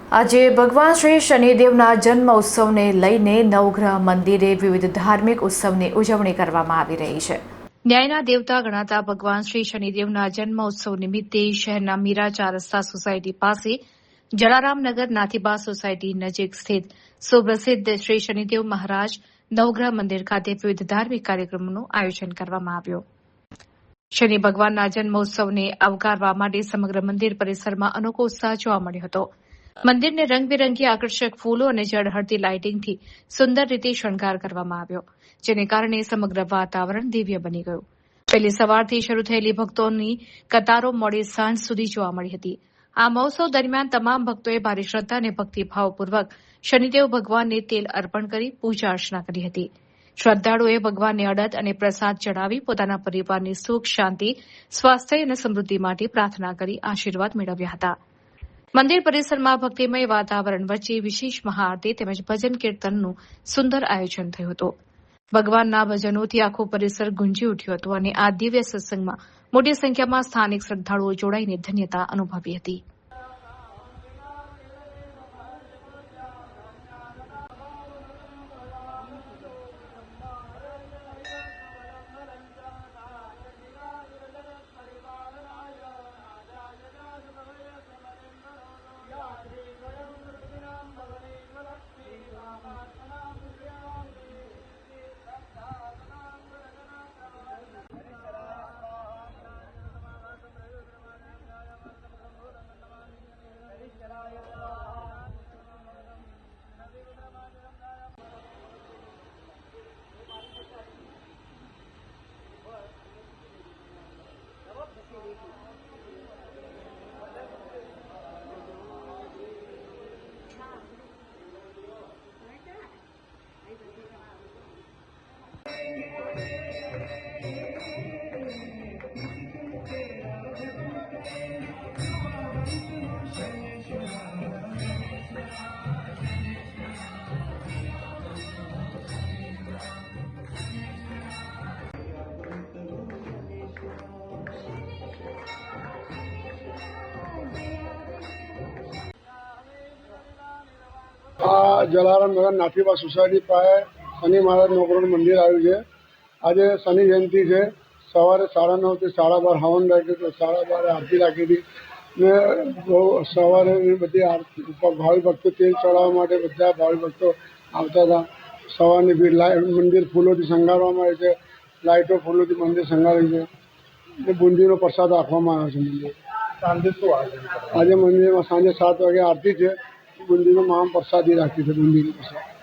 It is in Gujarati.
આજે ભગવાન શ્રી શનિદેવના જન્મ ઉત્સવને લઈને નવગ્રહ મંદિરે વિવિધ ધાર્મિક ઉત્સવની ઉજવણી કરવામાં આવી રહી છે। ન્યાયના દેવતા ગણાતા ભગવાન શ્રી શનિદેવના જન્મ ઉત્સવ નિમિત્તે શહેરના મીરા ચાર રસ્તા સોસાયટી પાસે જલારામનગર નાથીબા સોસાયટી નજીક સ્થિત સુપ્રસિદ્ધ શ્રી શનિદેવ મહારાજ નવગ્રહ મંદિર ખાતે વિવિધ ધાર્મિક કાર્યક્રમોનું આયોજન કરવામાં આવ્યું। શનિ ભગવાનના જન્મ ઉત્સવને આવકારવા માટે સમગ્ર મંદિર પરિસરમાં અનોખો ઉત્સાહ જોવા મળ્યો હતો। મંદિરને રંગબેરંગી આકર્ષક ફૂલો અને ઝળહળતી લાઇટિંગથી સુંદર રીતે શણગાર કરવામાં આવ્યો, જેને કારણે સમગ્ર વાતાવરણ દિવ્ય બની ગયું। વહેલી સવારથી શરૂ થયેલી ભક્તોની કતારો મોડી સાંજ સુધી જોવા મળી હતી। આ મહોત્સવ દરમિયાન તમામ ભક્તોએ ભારે શ્રદ્ધા અને ભક્તિભાવપૂર્વક શનિદેવ ભગવાનને તેલ અર્પણ કરી પૂજા અર્ચના કરી હતી। શ્રદ્ધાળુઓએ ભગવાનને અડદ અને પ્રસાદ ચડાવી પોતાના પરિવારની સુખ, શાંતિ, સ્વાસ્થ્ય અને સમૃદ્ધિ માટે પ્રાર્થના કરી આશીર્વાદ મેળવ્યા હતા। મંદિર પરિસરમાં ભક્તિમય વાતાવરણ વચ્ચે વિશેષ મહાઆરતી તેમજ ભજન કીર્તનનું સુંદર આયોજન થયું હતું। ભગવાનના ભજનોથી આખું પરિસર ગુંજી ઉઠ્યું હતું અને આ દિવ્ય સત્સંગમાં મોટી સંખ્યામાં સ્થાનિક શ્રદ્ધાળુઓ જોડાઈને ધન્યતા અનુભવી હતી। આ જલારામનગર નાથીબા સોસાયટી પાસે શનિ મહારાજ નવગ્રહ મંદિર આવ્યું છે। આજે શનિ જયંતિ છે। સવારે 9:30 થી 12:30 હવન રાખ્યું હતું, 12:30 આરતી રાખી હતી ને સવારે બધી આરતી ભાવિ ભક્તો તેલ ચડાવવા માટે બધા ભાવિ ભક્તો આવતા હતા। સવારની ભીડ મંદિર ફૂલોથી શણગારવામાં આવે છે, લાઇટો ફૂલોથી મંદિર શણગાર્યું છે ને બુંદીનો પ્રસાદ રાખવામાં આવ્યો છે। મંદિર સાંજે શું આજે મંદિરમાં સાંજે 7 વાગે આરતી છે। બુંદીનો મહાપ્રસાદી રાખી છે, બુંદીનો પ્રસાદ।